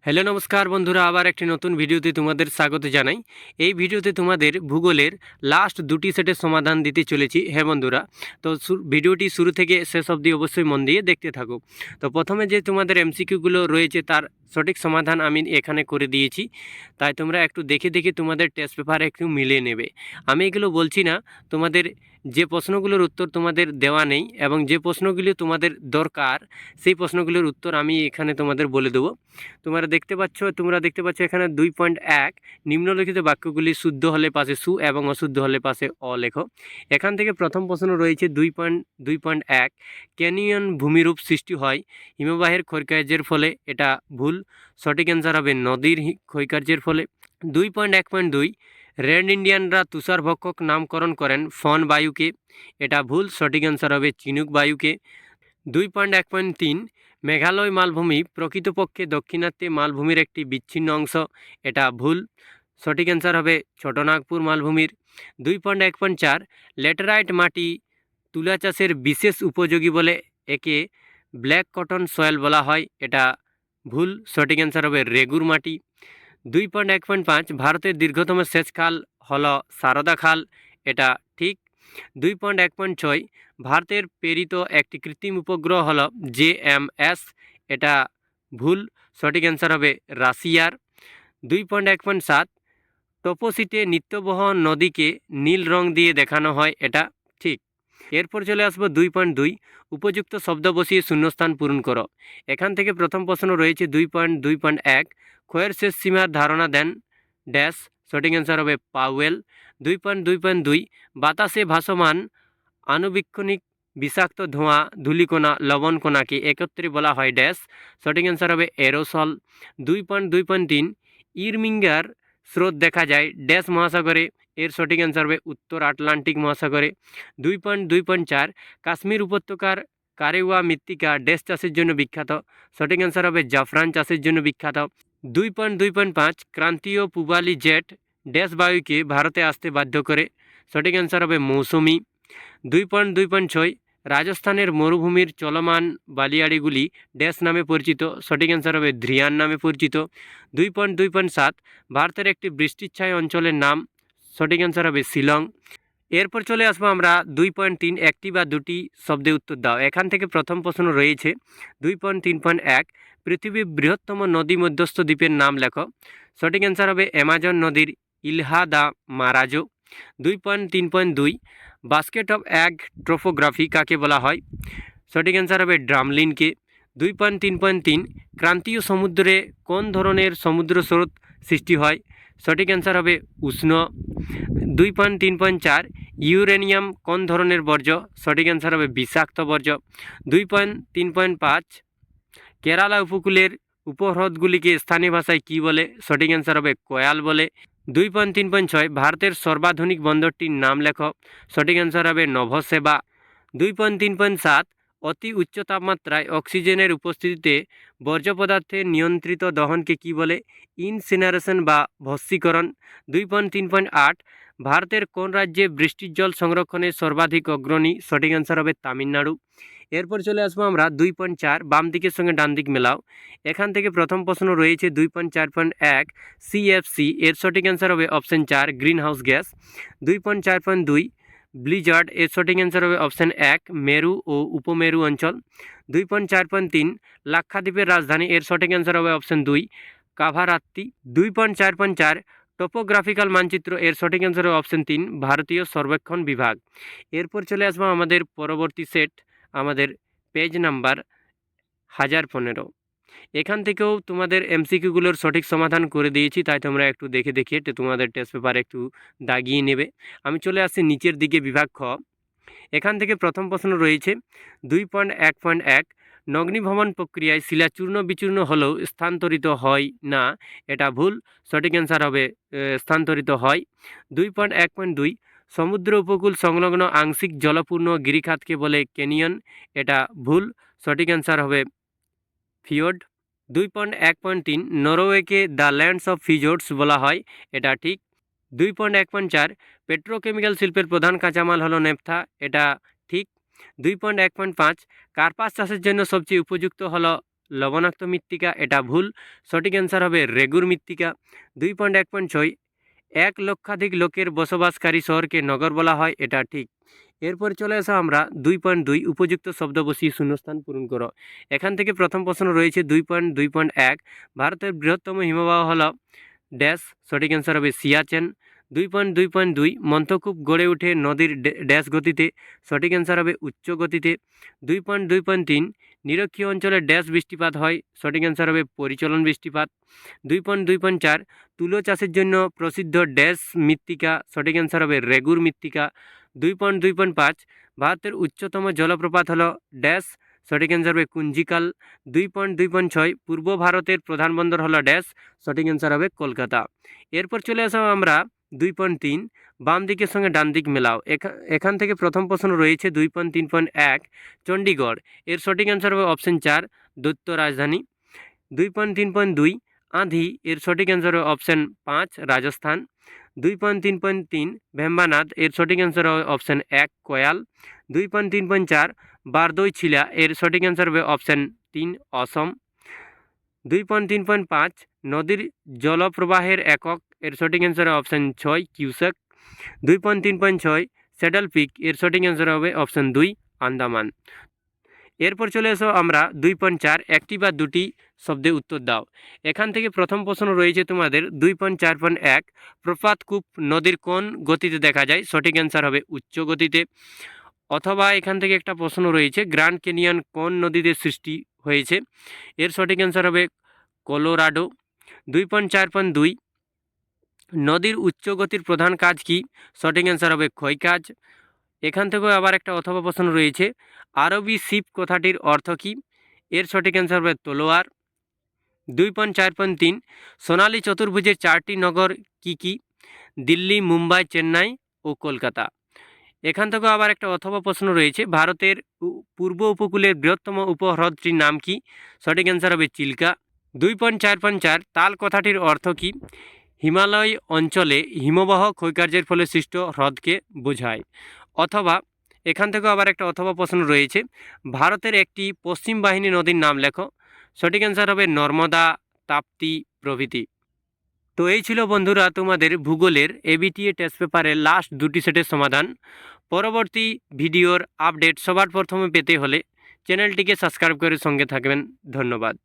Hello নমস্কার বন্ধুরা, আবার একটি নতুন ভিডিওতে তোমাদের স্বাগত জানাই। এই ভিডিওতে তোমাদের ভূগোলের লাস্ট দুটি সেটের সমাধান দিতে চলেছি। হ্যাঁ বন্ধুরা, তো ভিডিওটি শুরু থেকে শেষ অবধি অবশ্যই মন দিয়ে দেখতে থাকো। তো প্রথমে যে তোমাদের এমসিকিউগুলো রয়েছে তার সঠিক সমাধান আমি এখানে করে দিয়েছি, তাই তোমরা একটু দেখে দেখে তোমাদের টেস্ট পেপারে একটু মিলিয়ে নেবে। আমি এগুলো বলছি না, তোমাদের যে প্রশ্নগুলোর উত্তর তোমাদের দেওয়া নেই এবং যে প্রশ্নগুলি তোমাদের দরকার সেই প্রশ্নগুলোর উত্তর আমি এখানে তোমাদের বলে দেবো। তোমরা দেখতে পাচ্ছ এখানে 2.1 নিম্নলিখিত বাক্যগুলি শুদ্ধ হলে পাশে সু এবং অশুদ্ধ হলে পাশে অ লেখো। এখান থেকে প্রথম প্রশ্ন রয়েছে 2.1 ক্যানিয়ন ভূমিরূপ সৃষ্টি হয় হিমবাহের ক্ষয়কার্যের ফলে, এটা ভুল। সঠিক অ্যান্সার হবে নদীর ক্ষয়কার্যের ফলে। 2.1.2 রেড ইন্ডিয়ানরা তুষারভক্ষক নামকরণ করেন ফন বায়ুকে, এটা ভুল। সঠিক অ্যান্সার হবে চিনুক বায়ুকে। 2.1.3 মেঘালয় মালভূমি প্রকৃতপক্ষে দাক্ষিণাত্যে মালভূমির একটি বিচ্ছিন্ন অংশ, এটা ভুল। সঠিক অ্যান্সার হবে ছোটনাগপুর মালভূমির। 2.1.4 ল্যাটেরাইট মাটি তুলা চাষের বিশেষ উপযোগী বলে একে ব্ল্যাক কটন সয়েল বলা হয়, এটা ভুল। সঠিক অ্যান্সার হবে রেগুর মাটি। 2.1.5 ভারতের দীর্ঘতম সেচ খাল হল সারদা খাল, এটা ঠিক। 2.1.6 ভারতের প্রেরিত একটি কৃত্রিম উপগ্রহ হল JMS, এটা ভুল। সঠিক অ্যান্সার হবে রাশিয়ার। 2.1.7 টপোসিটে নিত্যবহ নদীকে নীল রং দিয়ে দেখানো হয়, এটা ঠিক। এরপর চলে আসবো 2.2 উপযুক্ত শব্দ বসিয়ে শূন্যস্থান পূরণ করো। এখান থেকে প্রথম প্রশ্ন রয়েছে 2.2.1 ক্ষয়ের শেষ সীমার ধারণা দেন ড্যাশ। সঠিক অ্যান্সার হবে পাওয়েল। 2.2.2 বাতাসে ভাসমান আণুবীক্ষণিক বিষাক্ত ধোঁয়া ধূলিকণা লবণকণাকে একত্রে বলা হয় ড্যাশ। সঠিক অ্যান্সার হবে এরোসল। 2.2.3 ইরমিঙ্গার স্রোত দেখা যায় ড্যাশ মহাসাগরে, এর সঠিক অ্যান্সার হবে উত্তর আটলান্টিক মহাসাগরে। 2.2.4 কাশ্মীর উপত্যকার কারেওয়া মৃত্তিকা ড্যাশ চাষের জন্য বিখ্যাত। সঠিক অ্যান্সার হবে জাফরান চাষের জন্য বিখ্যাত। 2.2.5 ক্রান্তীয় পূবালি জেট ড্যাশ বায়ুকে ভারতে আসতে বাধ্য করে। সঠিক অ্যান্সার হবে মৌসুমি। 2.2.6 রাজস্থানের মরুভূমির চলমান বালিয়াড়িগুলি ড্যাশ নামে পরিচিত। সঠিক অ্যান্সার হবে ধ্রিয়ান নামে পরিচিত। 2.2.7 ভারতের একটি বৃষ্টিচ্ছায় অঞ্চলের নাম। সঠিক অ্যান্সার হবে শিলং। এরপর চলে আসবো আমরা 2.3 একটি বা দুটি শব্দে উত্তর দাও। এখান থেকে প্রথম প্রশ্ন রয়েছে 2.3.1 পৃথিবীর বৃহত্তম নদী মধ্যস্থ দ্বীপের নাম লেখো। সঠিক অ্যান্সার হবে অ্যামাজন নদীর Ilha the মারাজো। 2.3.2 basket of egg topography কাকে বলা হয়। সঠিক অ্যান্সার হবে ড্রামলিনকে। 2.3.3 ক্রান্তীয় সমুদ্রে কোন ধরনের সমুদ্র স্রোত সৃষ্টি হয়। সঠিক অ্যান্সার হবে উষ্ণ। 2.3.4 ইউরেনিয়াম কোন ধরনের বর্জ্য। সঠিক অ্যান্সার হবে বিষাক্ত বর্জ্য। 2.3.5 কেরালা উপকূলের উপহ্রদগুলিকে স্থানীয় ভাষায় কী বলে। সঠিক অ্যান্সার হবে কোয়াল বলে। 2.3.6 ভারতের সর্বাধুনিক বন্দরটির নাম লেখো। সঠিক অ্যান্সার হবে নভসেবা। 2.3.7 অতি উচ্চ তাপমাত্রায় অক্সিজেনের উপস্থিতিতে বর্জ্য পদার্থের নিয়ন্ত্রিত দহনকে কী বলে। ইনসিনারেশন বা ভস্মীকরণ। 2.3.8 ভারতের কোন রাজ্যে বৃষ্টির জল সংরক্ষণে সর্বাধিক অগ্রণী। সঠিক অ্যান্সার হবে তামিলনাড়ু। এরপর চলে আসবো আমরা 2.4 বাম দিকের সঙ্গে ডান দিক মেলাও। এখান থেকে প্রথম প্রশ্ন রয়েছে 2.4.1 CFC, এর সঠিক অ্যান্সার হবে option 4 green house gas. 2.4.2 Blizzard, এর সঠিক অ্যান্সার হবে অপশন 1 মেরু ও উপমেরু অঞ্চল। 2.4.3 লাক্ষাদ্বীপের রাজধানী, এর সঠিক অ্যান্সার হবে অপশন 2 কাভারাত্তি। 2.4.4 টোপোগ্রাফিক্যাল মানচিত্র, এর সঠিক অ্যান্সার হবে অপশন 3 ভারতীয় সর্বেক্ষণ বিভাগ। এরপর চলে আসবো আমাদের পরবর্তী সেট, আমাদের পেজ নাম্বার 1015। এখান থেকেও তোমাদের এমসিকিউগুলোর সঠিক সমাধান করে দিয়েছি, তাই তোমরা একটু দেখে দেখে তোমাদের টেস্ট পেপার একটু দাগিয়ে নেবে। আমি চলে আসছি নিচের দিকে বিভাগ খ। এখান থেকে প্রথম প্রশ্ন রয়েছে 2.1.1 নগ্নিভবন প্রক্রিয়ায় শিলা চূর্ণ বিচূর্ণ হলেও স্থানান্তরিত হয় না, এটা ভুল। সঠিক অ্যান্সার হবে স্থানান্তরিত হয়। 2.1.2 সমুদ্র উপকূল সংলগ্ন আংশিক জলপূর্ণ গিরিখাতকে বলে ক্যানিয়ন, এটা ভুল। সঠিক অ্যান্সার হবে ফিওর্ড। 2.1.3 নরওয়েকে দ্য ল্যান্ডস অফ ফিজোর্ডস বলা হয়, এটা ঠিক। 2.1.4 পেট্রোকেমিক্যাল শিল্পের প্রধান কাঁচামাল হলো নেপথা, এটা ঠিক। 2.1.5 কার্পাস চাষের জন্য সবচেয়ে উপযুক্ত হলো লবণাক্ত মৃত্তিকা, এটা ভুল। সঠিক অ্যান্সার হবে রেগুর মৃত্তিকা। 2.1.6 1 লক্ষাধিক লোকের বসবাসকারী শহরকে নগর বলা হয়, এটা ঠিক। এরপর চলে আসা আমরা 2.2 উপযুক্ত শব্দ বসিয়ে শূন্যস্থান পূরণ করো। এখান থেকে প্রথম প্রশ্ন রয়েছে 2.2.1 ভারতের বৃহত্তম হিমবাহ হল ড্যাশ, সঠিক অ্যান্সার হবে সিয়াচেন। 2.2.2 মন্থকূপ গড়ে ওঠে নদীর ড্যাশ গতিতে, সঠিক অ্যান্সার হবে উচ্চ গতিতে। 2.2.3 নিরক্ষীয় অঞ্চলে ড্যাশ বৃষ্টিপাত হয়, সঠিক অ্যান্সার হবে পরিচলন বৃষ্টিপাত। 2.2.4 তুলো চাষের জন্য প্রসিদ্ধ ড্যাশ মৃত্তিকা, সঠিক অ্যান্সার হবে রেগুর মৃত্তিকা। 2.2.5 ভারতের উচ্চতম জলপ্রপাত হলো ড্যাশ, সঠিক অ্যান্সার হবে কুঞ্জিকাল। 2.2.6 পূর্ব ভারতের প্রধান বন্দর হলো ড্যাশ, সঠিক অ্যান্সার হবে কলকাতা। এরপর চলে আসা আমরা 2.3 বাম দিকের সঙ্গে ডান দিক মেলাও। এখান থেকে প্রথম প্রশ্ন রয়েছে 2.3.1 চণ্ডীগড়, এর সঠিক অ্যান্সার হবে অপশন 4 দৈত্য রাজধানী। 2.3.2 আঁধি, এর সঠিক অ্যান্সার হবে অপশন 5 রাজস্থান। 2.3.3 ভেম্বানাদ, এর সঠিক অ্যান্সার হবে অপশন 1 কয়াল। 2.3.4 বারদই ছিলা, এর সঠিক অ্যান্সার হবে অপশন 3 অসম। 2.3.5 নদীর জলপ্রবাহের একক, এর সঠিক অ্যান্সার হবে অপশন 6 কিউসেক। 2.3.6 স্যাডল পিক, এর সঠিক অ্যান্সার হবে অপশন 2 আন্দামান। এরপর চলে এসো আমরা 2.4 একটি বা দুটি শব্দে উত্তর দাও। এখান থেকে প্রথম প্রশ্ন রয়েছে তোমাদের 2.4.1 প্রপাতকূপ নদীর কোন গতিতে দেখা যায়, সঠিক অ্যান্সার হবে উচ্চ গতিতে। অথবা এখান থেকে একটা প্রশ্ন রয়েছে গ্র্যান্ড ক্যানিয়ন কোন নদীতে সৃষ্টি হয়েছে, এর সঠিক অ্যান্সার হবে কলোরাডো। 2.4.2 নদীর উচ্চ গতির প্রধান কাজ কি, সঠিক অ্যান্সার হবে ক্ষয় কাজ। এখান থেকেও আবার একটা অথবা প্রশ্ন রয়েছে আরবি শিপ কথাটির অর্থ কী, এর সঠিক অ্যান্সার হবে তলোয়ার। 2.4.3 সোনালী চতুর্ভুজের 4টি নগর কি কি, দিল্লি, মুম্বাই, চেন্নাই ও কলকাতা। এখান থেকেও আবার একটা অথবা প্রশ্ন রয়েছে ভারতের পূর্ব উপকূলের বৃহত্তম উপহ্রদটির নাম কি, সঠিক অ্যান্সার হবে চিল্কা। 2.4.4 তাল কথাটির অর্থ কী, হিমালয় অঞ্চলে হিমবাহ ক্ষয়কার্যের ফলে সৃষ্ট হ্রদকে বোঝায়। অথবা এখান থেকেও আবার একটা অথবা প্রশ্ন রয়েছে ভারতের একটি পশ্চিম বাহিনী নদীর নাম লেখো, সঠিক অ্যান্সার হবে নর্মদা, তাপ্তি প্রভৃতি। তো এই ছিল বন্ধুরা তোমাদের ভূগোলের এবিটিএ টেস্ট পেপারের লাস্ট দুটি সেটের সমাধান। পরবর্তী ভিডিওর আপডেট সবার প্রথমে পেতে হলে চ্যানেলটিকে সাবস্ক্রাইব করে সঙ্গে থাকবেন। ধন্যবাদ।